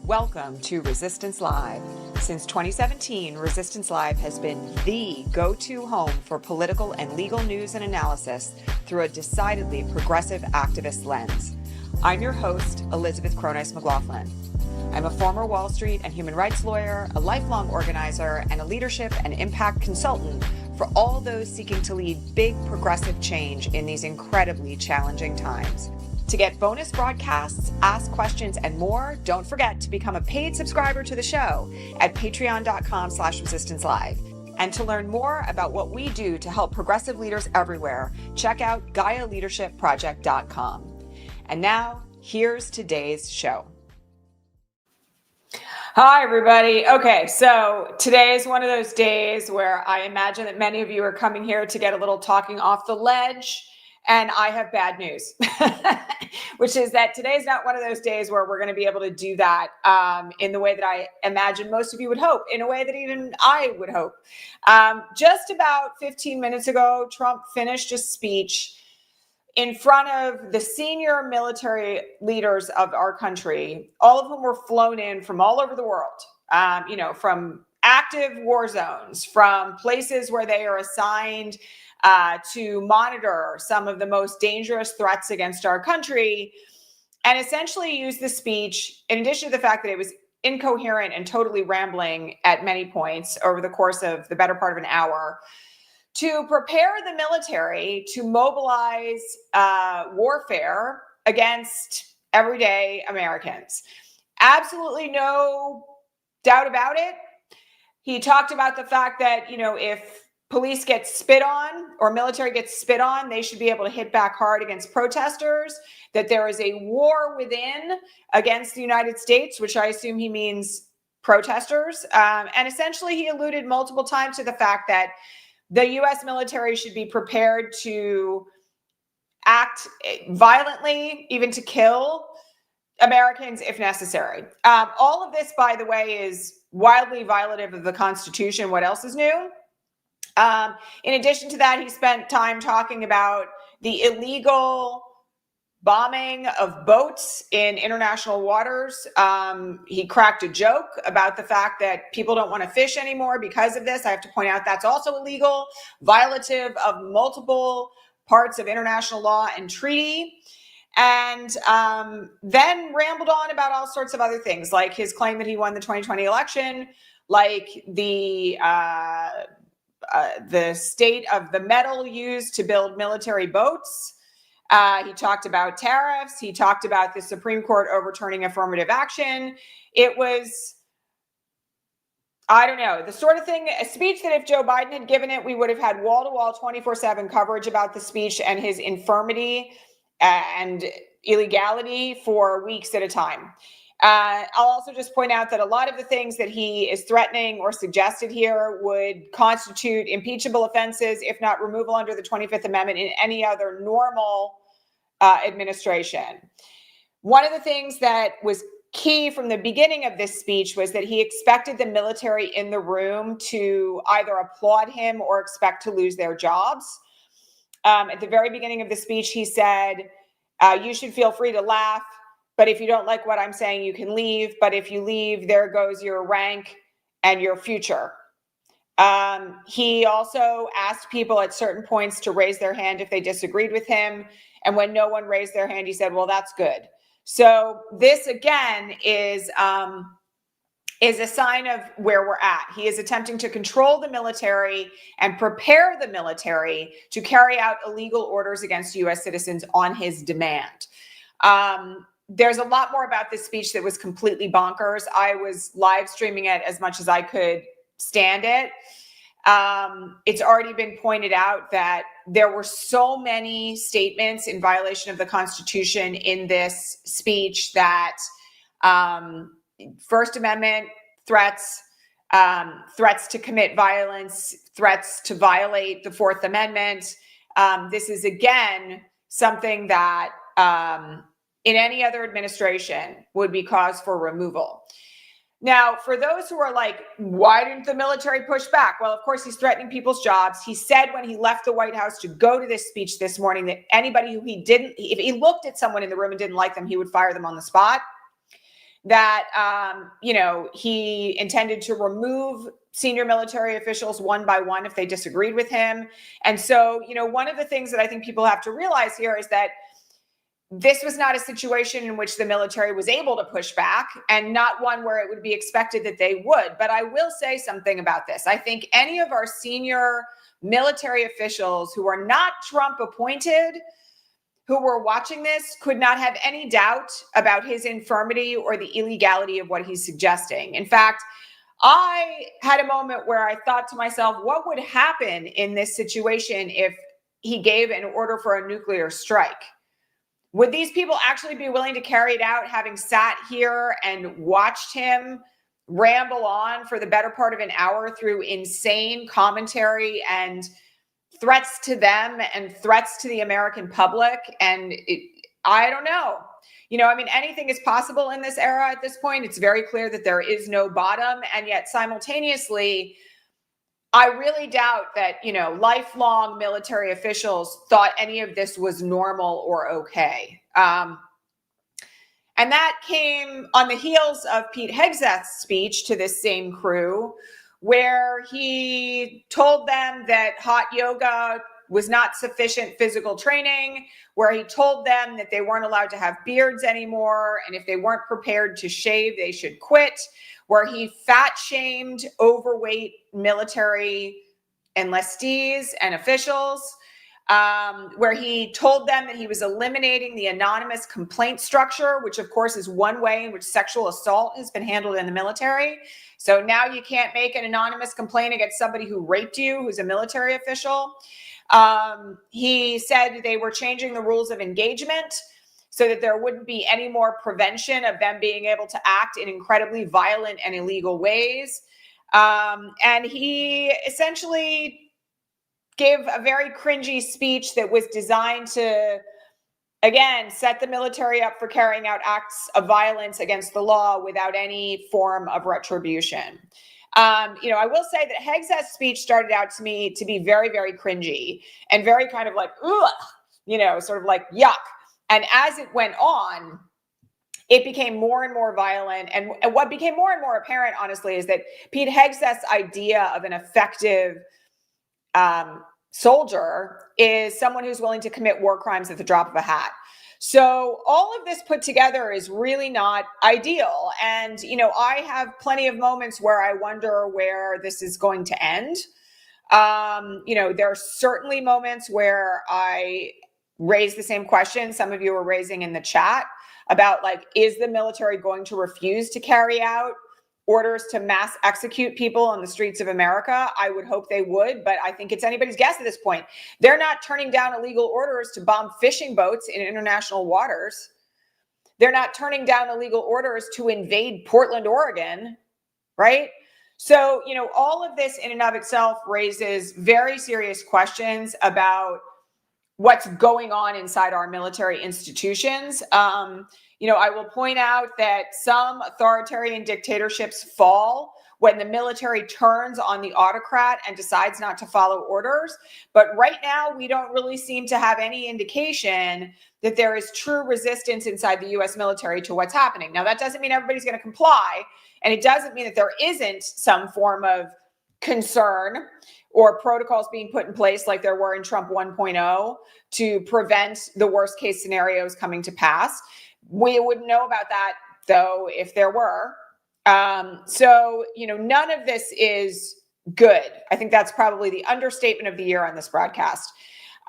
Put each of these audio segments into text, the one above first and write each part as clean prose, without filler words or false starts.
Welcome to Resistance Live. Since 2017, Resistance Live has been the go-to home for political and legal news and analysis through a decidedly progressive activist lens. I'm your host, Elizabeth Cronise McLaughlin. I'm a former Wall Street and human rights lawyer, a lifelong organizer, and a leadership and impact consultant for all those seeking to lead big progressive change in these incredibly challenging times. To get bonus broadcasts, ask questions, and more, don't forget to become a paid subscriber to the show at patreon.com/resistancelive. And to learn more about what we do to help progressive leaders everywhere, check out GaiaLeadershipProject.com. And now, here's today's show. Hi, everybody. Okay, so today is one of those days where I imagine that many of you are coming here to get a little talking off the ledge. And I have bad news, which is that today's not one of those days where we're going to be able to do that in the way that I imagine most of you would hope, in a way that even I would hope. Just about 15 minutes ago, Trump finished a speech in front of the senior military leaders of our country, all of whom were flown in from all over the world, from active war zones, from places where they are assigned to monitor some of the most dangerous threats against our country, and essentially use the speech, in addition to the fact that it was incoherent and totally rambling at many points over the course of the better part of an hour, to prepare the military to mobilize warfare against everyday Americans. Absolutely no doubt about it. He talked about the fact that, if police get spit on or military gets spit on, they should be able to hit back hard against protesters, that there is a war within against the United States, which I assume he means protesters. And essentially, he alluded multiple times to the fact that the U.S. military should be prepared to act violently, even to kill Americans if necessary. All of this, by the way, is wildly violative of the Constitution. What else is new? In addition to that, he spent time talking about the illegal bombing of boats in international waters. He cracked a joke about the fact that people don't want to fish anymore because of this. I have to point out that's also illegal, violative of multiple parts of international law and treaty. And then rambled on about all sorts of other things, like his claim that he won the 2020 election, like the state of the metal used to build military boats. He talked about tariffs. He talked about the Supreme Court overturning affirmative action. It was, I don't know, the sort of thing, a speech that if Joe Biden had given it, we would have had wall-to-wall 24/7 coverage about the speech and his infirmity and illegality for weeks at a time. I'll also just point out that a lot of the things that he is threatening or suggested here would constitute impeachable offenses, if not removal under the 25th Amendment, in any other normal administration. One of the things that was key from the beginning of this speech was that he expected the military in the room to either applaud him or expect to lose their jobs. At the very beginning of the speech, he said, you should feel free to laugh. But if you don't like what I'm saying, you can leave. But if you leave, there goes your rank and your future. He also asked people at certain points to raise their hand if they disagreed with him. And when no one raised their hand, he said, well, that's good. So this, again, is a sign of where we're at. He is attempting to control the military and prepare the military to carry out illegal orders against U.S. citizens on his demand. There's a lot more about this speech that was completely bonkers. I was live streaming it as much as I could stand it. It's already been pointed out that there were so many statements in violation of the Constitution in this speech that First Amendment threats, threats to commit violence, threats to violate the Fourth Amendment. This is, again, something that in any other administration would be cause for removal. Now, for those who are like, why didn't the military push back? Well, of course, he's threatening people's jobs. He said when he left the White House to go to this speech this morning that anybody who if he looked at someone in the room and didn't like them, he would fire them on the spot. that, he intended to remove senior military officials one by one if they disagreed with him. And so, one of the things that I think people have to realize here is that this was not a situation in which the military was able to push back, and not one where it would be expected that they would. But I will say something about this. I think any of our senior military officials who are not Trump appointed, who were watching this, could not have any doubt about his infirmity or the illegality of what he's suggesting. In fact, I had a moment where I thought to myself, what would happen in this situation if he gave an order for a nuclear strike? Would these people actually be willing to carry it out, having sat here and watched him ramble on for the better part of an hour through insane commentary and threats to them and threats to the American public? And I don't know. Anything is possible in this era at this point. It's very clear that there is no bottom. And yet simultaneously, I really doubt that, lifelong military officials thought any of this was normal or okay. And that came on the heels of Pete Hegseth's speech to this same crew, where he told them that hot yoga was not sufficient physical training, where he told them that they weren't allowed to have beards anymore, and if they weren't prepared to shave, they should quit, where he fat-shamed overweight military enlistees and officials, where he told them that he was eliminating the anonymous complaint structure, which of course is one way in which sexual assault has been handled in the military. So now you can't make an anonymous complaint against somebody who raped you, who's a military official. He said they were changing the rules of engagement so that there wouldn't be any more prevention of them being able to act in incredibly violent and illegal ways. And he essentially gave a very cringy speech that was designed to, again, set the military up for carrying out acts of violence against the law without any form of retribution. I will say that Hegseth's speech started out to me to be very, very cringy and very kind of like, ugh, sort of like yuck. And as it went on, it became more and more violent. And what became more and more apparent, honestly, is that Pete Hegseth's idea of an effective soldier is someone who's willing to commit war crimes at the drop of a hat. So all of this put together is really not ideal. And, I have plenty of moments where I wonder where this is going to end. There are certainly moments where I raise the same question some of you are raising in the chat about, like, is the military going to refuse to carry out orders to mass execute people on the streets of America? I would hope they would, but I think it's anybody's guess at this point. They're not turning down illegal orders to bomb fishing boats in international waters. They're not turning down illegal orders to invade Portland, Oregon, right? So, all of this in and of itself raises very serious questions about what's going on inside our military institutions. I will point out that some authoritarian dictatorships fall when the military turns on the autocrat and decides not to follow orders. But right now, we don't really seem to have any indication that there is true resistance inside the US military to what's happening. Now, that doesn't mean everybody's going to comply, and it doesn't mean that there isn't some form of concern or protocols being put in place like there were in Trump 1.0 to prevent the worst case scenarios coming to pass. We wouldn't know about that, though, if there were. So, none of this is good. I think that's probably the understatement of the year on this broadcast.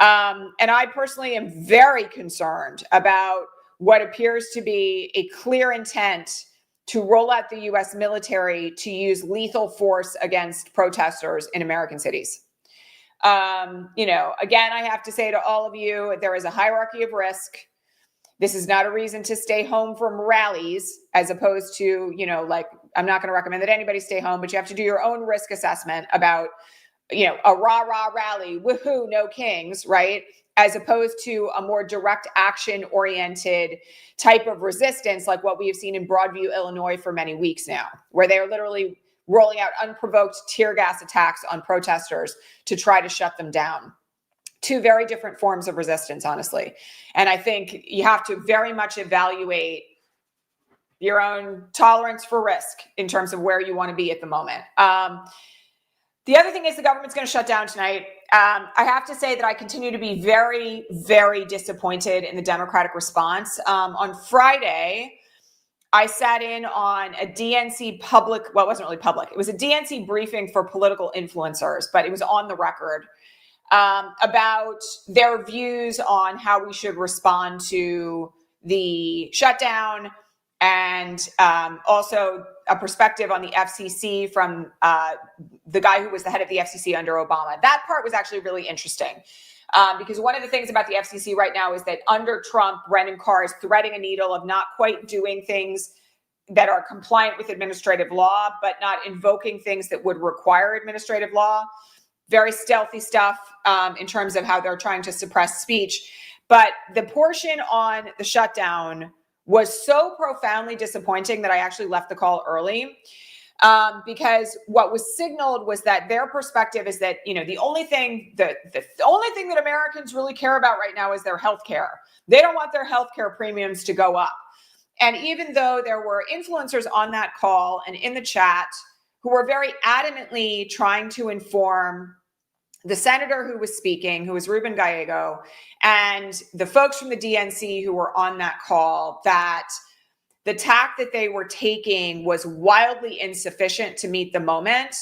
And I personally am very concerned about what appears to be a clear intent to roll out the US military to use lethal force against protesters in American cities. Again, I have to say to all of you, there is a hierarchy of risk. This is not a reason to stay home from rallies, as opposed to, I'm not going to recommend that anybody stay home, but you have to do your own risk assessment about, a rah-rah rally, woohoo, no kings, right? As opposed to a more direct action oriented type of resistance, like what we have seen in Broadview, Illinois for many weeks now, where they are literally rolling out unprovoked tear gas attacks on protesters to try to shut them down. Two very different forms of resistance, honestly. And I think you have to very much evaluate your own tolerance for risk in terms of where you want to be at the moment. The other thing is the government's going to shut down tonight. I have to say that I continue to be very, very disappointed in the Democratic response. On Friday, I sat in on a DNC public, well, it wasn't really public. It was a DNC briefing for political influencers, but it was on the record about their views on how we should respond to the shutdown, and also a perspective on the FCC from the guy who was the head of the FCC under Obama. That part was actually really interesting because one of the things about the FCC right now is that under Trump, Brendan Carr is threading a needle of not quite doing things that are compliant with administrative law, but not invoking things that would require administrative law. Very stealthy stuff in terms of how they're trying to suppress speech. But the portion on the shutdown was so profoundly disappointing that I actually left the call early because what was signaled was that their perspective is that, you know, the only thing that Americans really care about right now is their health care. They don't want their health care premiums to go up. And even though there were influencers on that call and in the chat who were very adamantly trying to inform the senator who was speaking, who was Ruben Gallego, and the folks from the DNC who were on that call, that the tack that they were taking was wildly insufficient to meet the moment.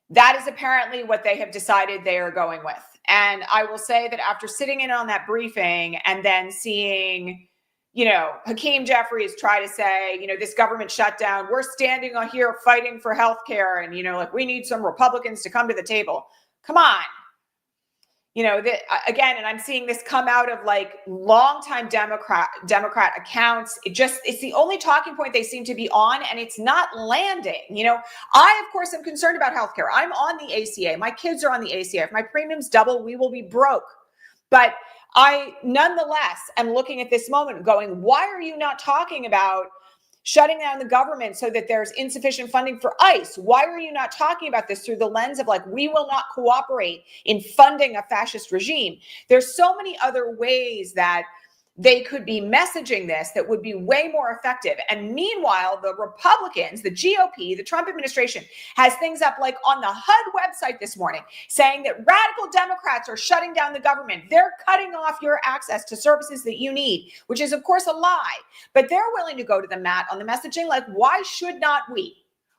That is apparently what they have decided they are going with. And I will say that after sitting in on that briefing and then seeing, you know, Hakeem Jeffries try to say, you know, this government shutdown, we're standing on here fighting for healthcare, and, you know, like we need some Republicans to come to the table. Come on. You know, again, and I'm seeing this come out of like longtime Democrat accounts. It's the only talking point they seem to be on, and it's not landing. You know, I, of course, am concerned about healthcare. I'm on the ACA. My kids are on the ACA. If my premiums double, we will be broke. But I, nonetheless, am looking at this moment going, why are you not talking about shutting down the government so that there's insufficient funding for ICE? Why are you not talking about this through the lens of like, we will not cooperate in funding a fascist regime? There's so many other ways that they could be messaging this that would be way more effective. And meanwhile, the Republicans, the GOP, the Trump administration has things up like on the HUD website this morning saying that radical Democrats are shutting down the government. They're cutting off your access to services that you need, which is, of course, a lie. But they're willing to go to the mat on the messaging. Like, why should not we?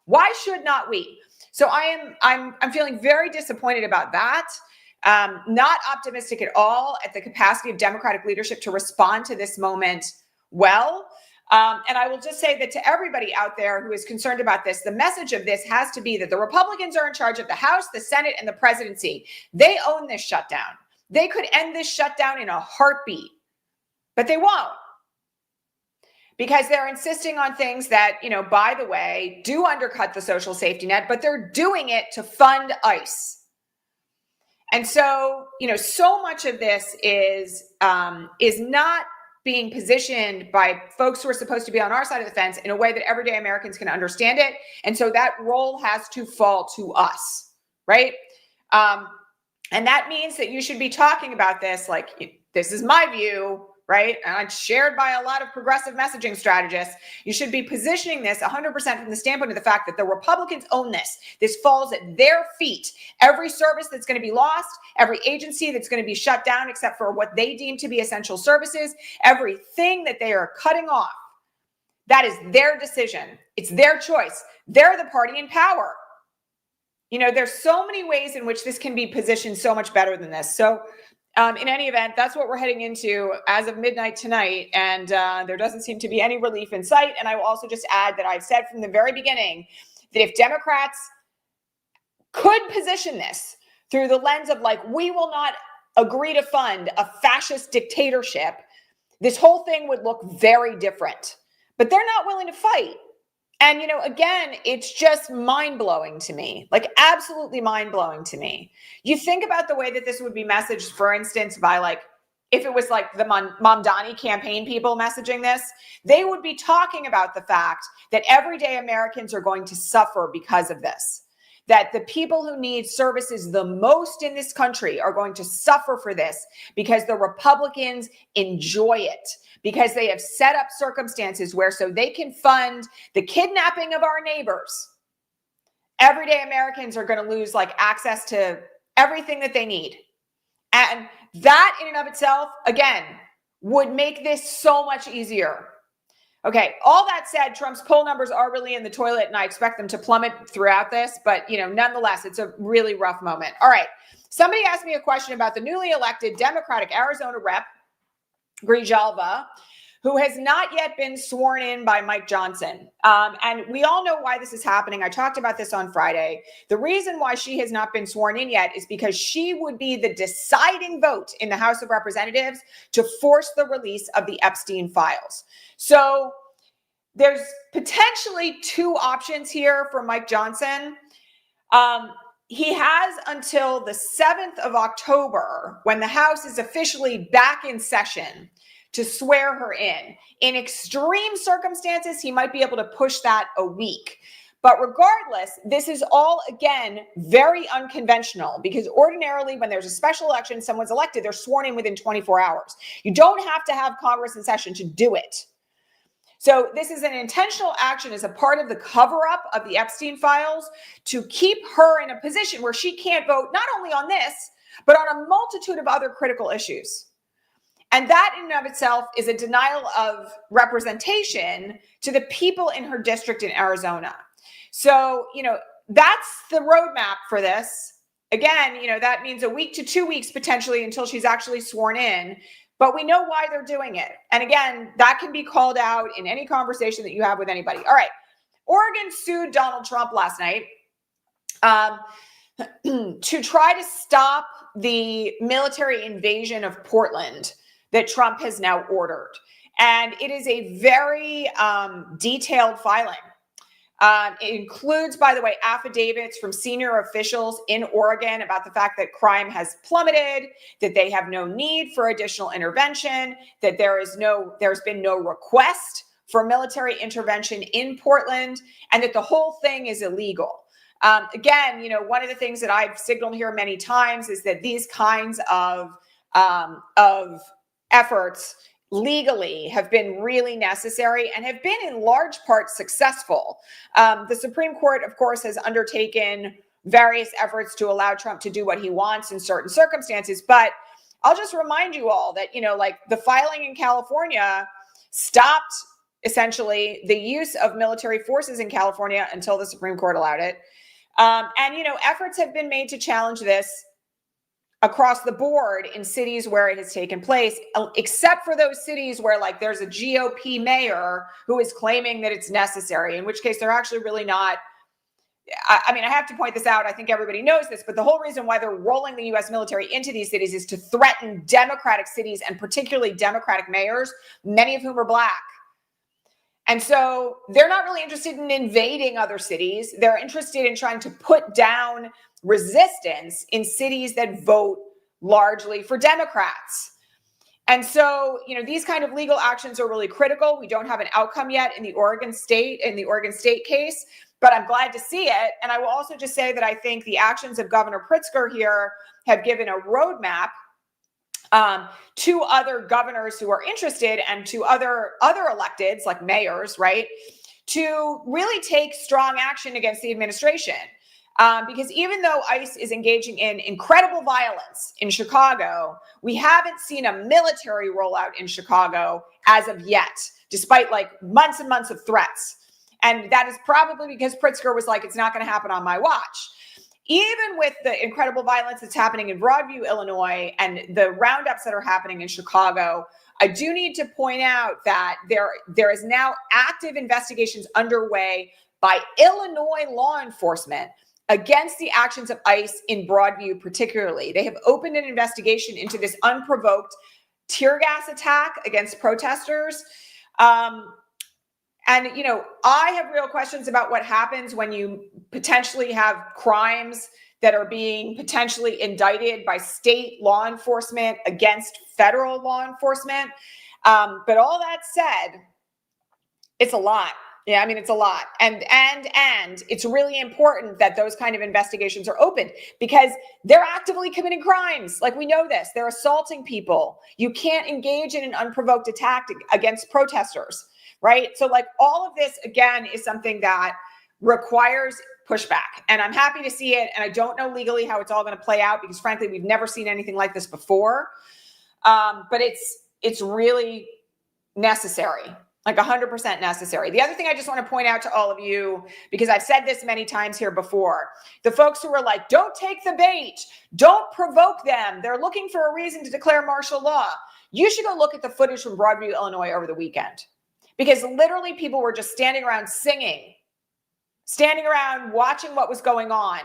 Why should not we? So I'm feeling very disappointed about that. Not optimistic at all at the capacity of Democratic leadership to respond to this moment well. And I will just say that to everybody out there who is concerned about this, the message of this has to be that the Republicans are in charge of the House, the Senate, and the presidency. They own this shutdown. They could end this shutdown in a heartbeat, but they won't. Because they're insisting on things that, you know, by the way, do undercut the social safety net, but they're doing it to fund ICE. And so, you know, so much of this is not being positioned by folks who are supposed to be on our side of the fence in a way that everyday Americans can understand it. And so that role has to fall to us, right? And that means that you should be talking about this like, this is my view, right? And it's shared by a lot of progressive messaging strategists. You should be positioning this 100% from the standpoint of the fact that the Republicans own this. This falls at their feet. Every service that's going to be lost, every agency that's going to be shut down except for what they deem to be essential services, everything that they are cutting off, that is their decision. It's their choice. They're the party in power. You know, there's so many ways in which this can be positioned so much better than this. So in any event, that's what we're heading into as of midnight tonight. And there doesn't seem to be any relief in sight. And I will also just add that I've said from the very beginning that if Democrats could position this through the lens of like, we will not agree to fund a fascist dictatorship, this whole thing would look very different. But they're not willing to fight. And, you know, again, it's just mind-blowing to me, like absolutely mind-blowing to me. You think about the way that this would be messaged, for instance, by like, if it was like the Mamdani campaign people messaging this, they would be talking about the fact that everyday Americans are going to suffer because of this. that the people who need services the most in this country are going to suffer for this because the Republicans enjoy it, because they have set up circumstances where so they can fund the kidnapping of our neighbors. Everyday Americans are going to lose like access to everything that they need. And that in and of itself, again, would make this so much easier. Okay, all that said, Trump's poll numbers are really in the toilet, and I expect them to plummet throughout this. But, nonetheless, it's a really rough moment. All right, somebody asked me a question about the newly elected Democratic Arizona rep, Grijalva, who has not yet been sworn in by Mike Johnson. And we all know why this is happening. I talked about this on Friday. The reason why she has not been sworn in yet is because she would be the deciding vote in the House of Representatives to force the release of the Epstein files. So there's potentially two options here for Mike Johnson. He has until the 7th of October, when the House is officially back in session, to swear her in. In extreme circumstances, he might be able to push that a week. But regardless, this is all, again, very unconventional, because ordinarily when there's a special election, someone's elected, they're sworn in within 24 hours. You don't have to have Congress in session to do it. So this is an intentional action as a part of the cover-up of the Epstein files to keep her in a position where she can't vote not only on this, but on a multitude of other critical issues. And that in and of itself is a denial of representation to the people in her district in Arizona. So, that's the roadmap for this. Again, that means a week to 2 weeks potentially until she's actually sworn in. But we know why they're doing it. And again, that can be called out in any conversation that you have with anybody. All right. Oregon sued Donald Trump last night to try to stop the military invasion of Portland that Trump has now ordered. And it is a very detailed filing. It includes, by the way, affidavits from senior officials in Oregon about the fact that crime has plummeted, that they have no need for additional intervention, that there's been no request for military intervention in Portland, and that the whole thing is illegal. Again, one of the things that I've signaled here many times is that these kinds of efforts legally have been really necessary and have been in large part successful. The Supreme Court, of course, has undertaken various efforts to allow Trump to do what he wants in certain circumstances. But I'll just remind you all that, the filing in California stopped essentially the use of military forces in California until the Supreme Court allowed it. Efforts have been made to challenge this across the board in cities where it has taken place, except for those cities where there's a GOP mayor who is claiming that it's necessary, in which case they're actually really not. I have to point this out. I think everybody knows this, but the whole reason why they're rolling the U.S. military into these cities is to threaten Democratic cities and particularly Democratic mayors, many of whom are Black. And so they're not really interested in invading other cities. They're interested in trying to put down resistance in cities that vote largely for Democrats. And so, these kind of legal actions are really critical. We don't have an outcome yet in the Oregon State case, but I'm glad to see it. And I will also just say that I think the actions of Governor Pritzker here have given a roadmap to other governors who are interested and to other electeds like mayors, right, to really take strong action against the administration. Because even though ICE is engaging in incredible violence in Chicago, we haven't seen a military rollout in Chicago as of yet, despite months and months of threats. And that is probably because Pritzker was like, it's not going to happen on my watch. Even with the incredible violence that's happening in Broadview, Illinois, and the roundups that are happening in Chicago, I do need to point out that there is now active investigations underway by Illinois law enforcement against the actions of ICE in Broadview particularly. They have opened an investigation into this unprovoked tear gas attack against protesters. I have real questions about what happens when you potentially have crimes that are being potentially indicted by state law enforcement against federal law enforcement. But all that said, it's a lot. Yeah, I mean, it's a lot. And it's really important that those kind of investigations are opened because they're actively committing crimes. Like, we know this. They're assaulting people. You can't engage in an unprovoked attack against protesters, right? So like all of this, again, is something that requires pushback. And I'm happy to see it. And I don't know legally how it's all going to play out because frankly, we've never seen anything like this before. But it's really necessary. Like 100% necessary. The other thing I just want to point out to all of you, because I've said this many times here before, the folks who are like, don't take the bait, don't provoke them, they're looking for a reason to declare martial law. You should go look at the footage from Broadview, Illinois over the weekend, because literally people were just standing around singing, standing around watching what was going on.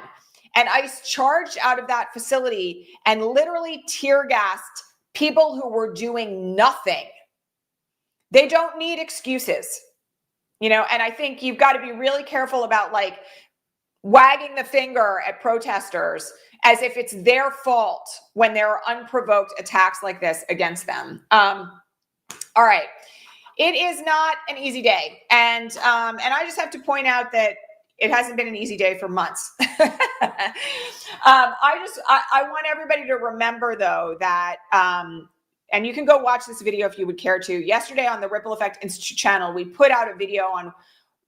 And ICE charged out of that facility and literally tear gassed people who were doing nothing. They don't need excuses, you know, and I think you've got to be really careful about like wagging the finger at protesters as if it's their fault when there are unprovoked attacks like this against them. All right. It is not an easy day. And I just have to point out that it hasn't been an easy day for months. I want everybody to remember though that, and you can go watch this video if you would care to. Yesterday on the Ripple Effect Institute channel, we put out a video on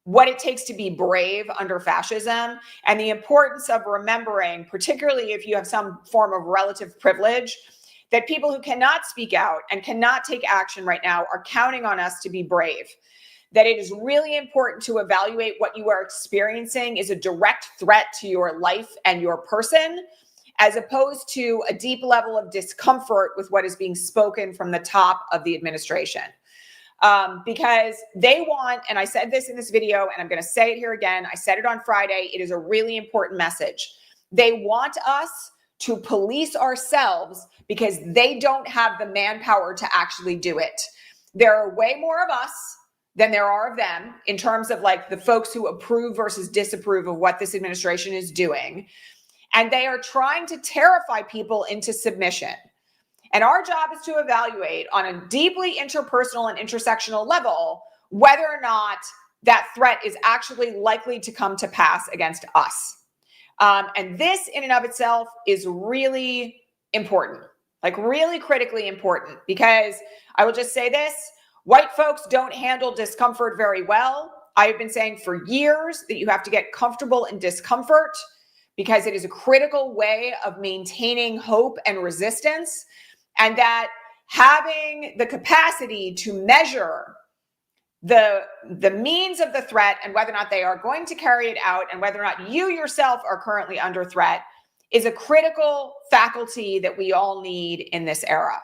what it takes to be brave under fascism and the importance of remembering, particularly if you have some form of relative privilege, that people who cannot speak out and cannot take action right now are counting on us to be brave. That it is really important to evaluate what you are experiencing is a direct threat to your life and your person, as opposed to a deep level of discomfort with what is being spoken from the top of the administration. Because they want, and I said this in this video, and I'm going to say it here again, I said it on Friday, it is a really important message. They want us to police ourselves because they don't have the manpower to actually do it. There are way more of us than there are of them in terms of like the folks who approve versus disapprove of what this administration is doing. And they are trying to terrify people into submission. And our job is to evaluate on a deeply interpersonal and intersectional level whether or not that threat is actually likely to come to pass against us. And this in and of itself is really important, like really critically important, because I will just say this, white folks don't handle discomfort very well. I have been saying for years that you have to get comfortable in discomfort, because it is a critical way of maintaining hope and resistance, and that having the capacity to measure the means of the threat and whether or not they are going to carry it out and whether or not you yourself are currently under threat is a critical faculty that we all need in this era.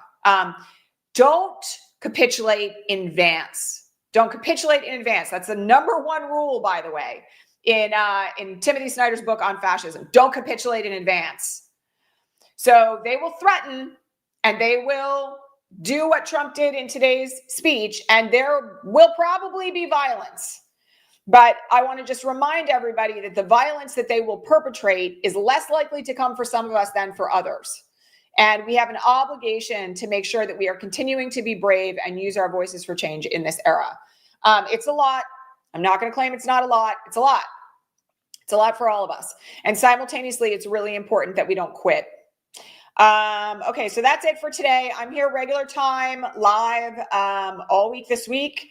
Don't capitulate in advance. Don't capitulate in advance. That's the number one rule, by the way. In Timothy Snyder's book on fascism, don't capitulate in advance. So they will threaten and they will do what Trump did in today's speech, and there will probably be violence. But I want to just remind everybody that the violence that they will perpetrate is less likely to come for some of us than for others. And we have an obligation to make sure that we are continuing to be brave and use our voices for change in this era. It's a lot. I'm not going to claim it's not a lot. It's a lot. It's a lot for all of us. And simultaneously, it's really important that we don't quit. Okay, so that's it for today. I'm here regular time, live, all week this week.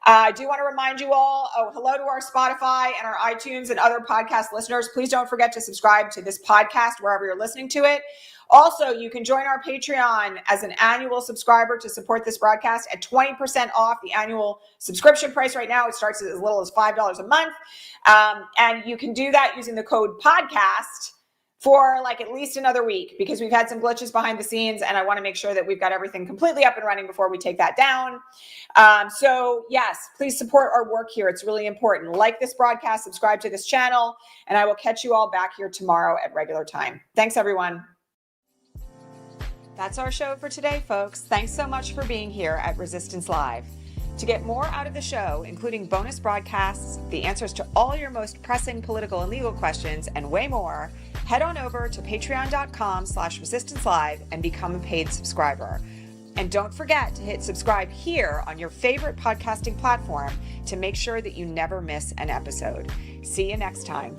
I do want to remind you all, hello to our Spotify and our iTunes and other podcast listeners. Please don't forget to subscribe to this podcast wherever you're listening to it. Also, you can join our Patreon as an annual subscriber to support this broadcast at 20% off the annual subscription price right now. It starts at as little as $5 a month. And you can do that using the code podcast for like at least another week, because we've had some glitches behind the scenes and I want to make sure that we've got everything completely up and running before we take that down. So yes, please support our work here. It's really important. Like this broadcast, subscribe to this channel, and I will catch you all back here tomorrow at regular time. Thanks, everyone. That's our show for today, folks. Thanks so much for being here at Resistance Live. To get more out of the show, including bonus broadcasts, the answers to all your most pressing political and legal questions, and way more, head on over to patreon.com/resistancelive and become a paid subscriber. And don't forget to hit subscribe here on your favorite podcasting platform to make sure that you never miss an episode. See you next time.